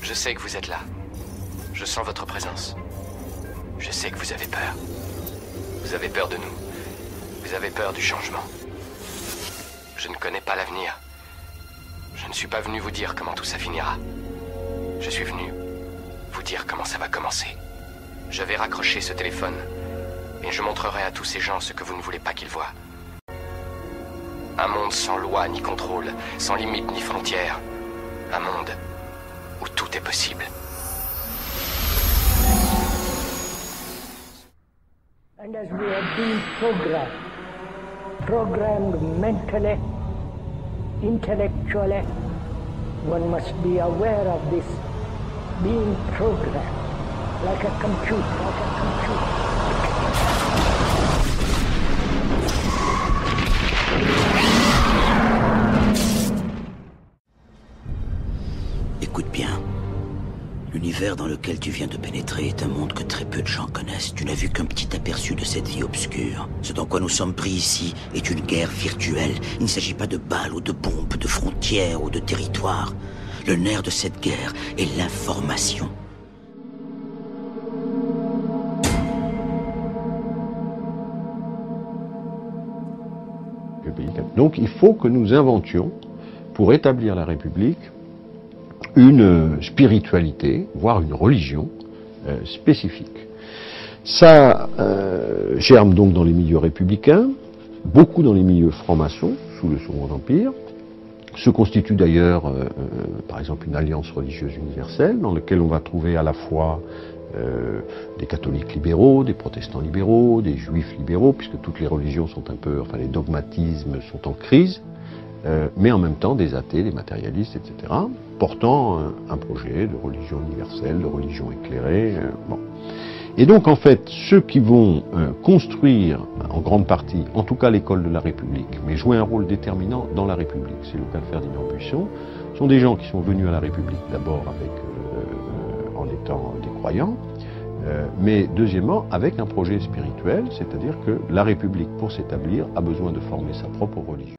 Je sais que vous êtes là. Je sens votre présence. Je sais que vous avez peur. Vous avez peur de nous. Vous avez peur du changement. Je ne connais pas l'avenir. Je ne suis pas venu vous dire comment tout ça finira. Je suis venu vous dire comment ça va commencer. Je vais raccrocher ce téléphone et je montrerai à tous ces gens ce que vous ne voulez pas qu'ils voient. Un monde sans loi ni contrôle, sans limite ni frontières. Un monde où tout est possible. And as we have been programmed mentally, intellectually, one must be aware of this being programmed like a computer. Écoute bien. L'univers dans lequel tu viens de pénétrer est un monde que très peu de gens connaissent. Tu n'as vu qu'un petit aperçu de cette vie obscure. Ce dans quoi nous sommes pris ici est une guerre virtuelle. Il ne s'agit pas de balles ou de bombes, de frontières ou de territoires. Le nerf de cette guerre est l'information. Donc il faut que nous inventions, pour établir la République, une spiritualité, voire une religion spécifique. Ça germe donc dans les milieux républicains, beaucoup dans les milieux francs-maçons, sous le Second Empire. Se constitue d'ailleurs, par exemple, une alliance religieuse universelle, dans laquelle on va trouver à la fois des catholiques libéraux, des protestants libéraux, des juifs libéraux, puisque toutes les religions sont un peu, enfin les dogmatismes sont en crise, mais en même temps des athées, des matérialistes, etc., portant un projet de religion universelle, de religion éclairée. Bon. Et donc en fait, ceux qui vont construire en grande partie, en tout cas l'école de la République, mais jouer un rôle déterminant dans la République, c'est le cas de Ferdinand Buisson, sont des gens qui sont venus à la République d'abord avec, en étant des croyants, mais deuxièmement avec un projet spirituel, c'est-à-dire que la République, pour s'établir, a besoin de former sa propre religion.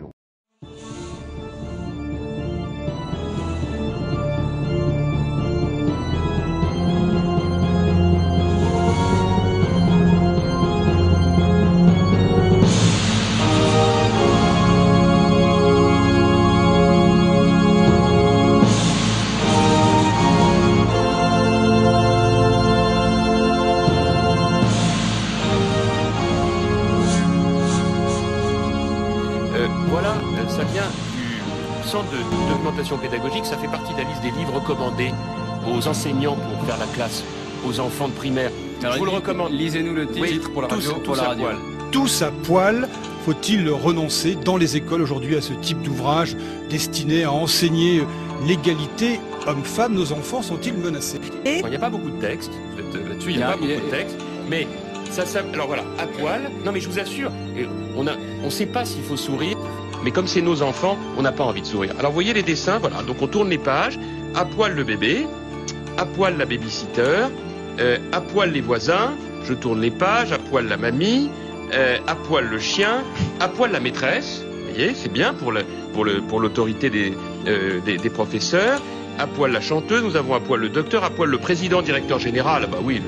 Ça vient du centre d'augmentation pédagogique, ça fait partie de la liste des livres recommandés aux enseignants pour faire la classe aux enfants de primaire. Alors, je vous le recommande. Lisez-nous le titre pour la radio. Tous à poil. Faut-il renoncer dans les écoles aujourd'hui à ce type d'ouvrage destiné à enseigner l'égalité homme-femme? Nos enfants sont-ils menacés? Il n'y a pas beaucoup de textes. Là-dessus, il n'y a pas beaucoup de textes. Mais ça, alors voilà, à poil. Non, mais je vous assure, on ne sait pas s'il faut sourire. Mais comme c'est nos enfants, on n'a pas envie de sourire. Alors vous voyez les dessins, voilà. Donc on tourne les pages. À poil le bébé, à poil la babysitter, à poil les voisins. Je tourne les pages. À poil la mamie, à poil le chien, à poil la maîtresse. Vous voyez, c'est bien pour l'autorité des professeurs. À poil la chanteuse. Nous avons à poil le docteur, à poil le président, directeur général. Bah oui.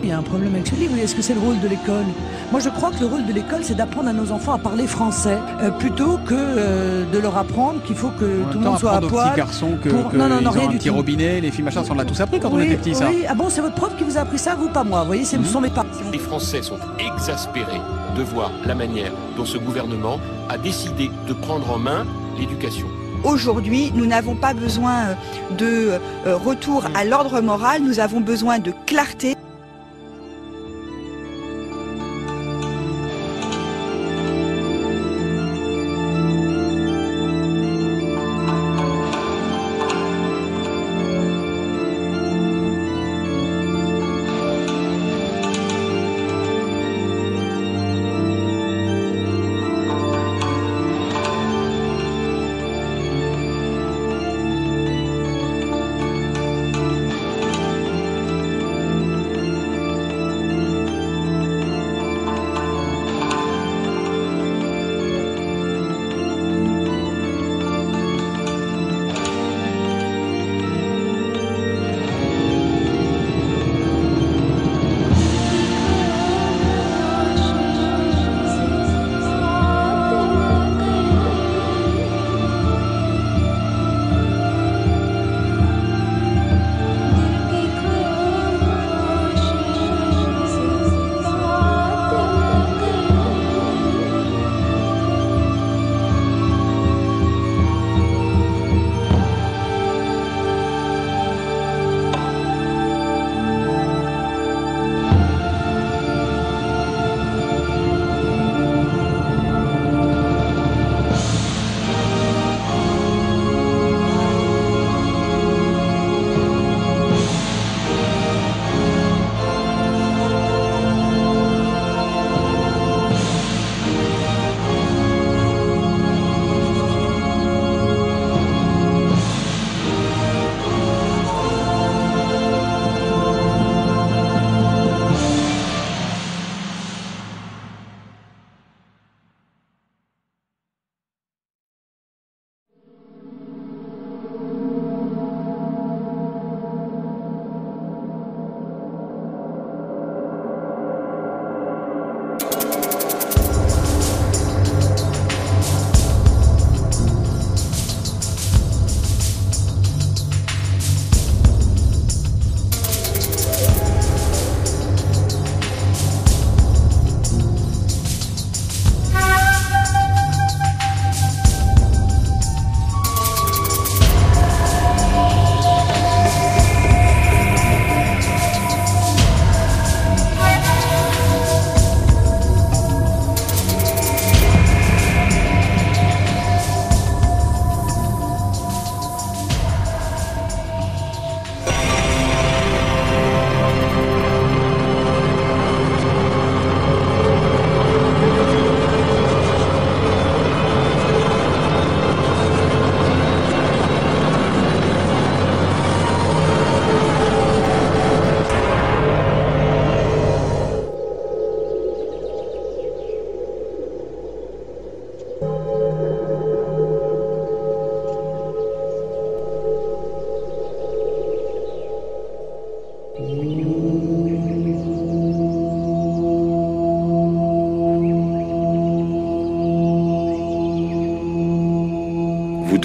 Il y a un problème avec ce livre. Est-ce que c'est le rôle de l'école? Moi, je crois que le rôle de l'école, c'est d'apprendre à nos enfants à parler français, plutôt que de leur apprendre qu'il faut que tout le monde soit à poil. Aux petits garçons que non, ils ont rien un du petit tout. robinet, les filles machin, on l'a tous appris quand on était petits, ça. Oui. Ah bon, c'est votre prof qui vous a appris ça, vous, pas moi. Vous voyez, ce sont mes parents. Les Français sont exaspérés de voir la manière dont ce gouvernement a décidé de prendre en main l'éducation. Aujourd'hui, nous n'avons pas besoin de retour à l'ordre moral, nous avons besoin de clarté.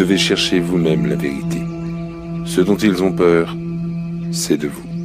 devez chercher vous-même la vérité. Ce dont ils ont peur, c'est de vous.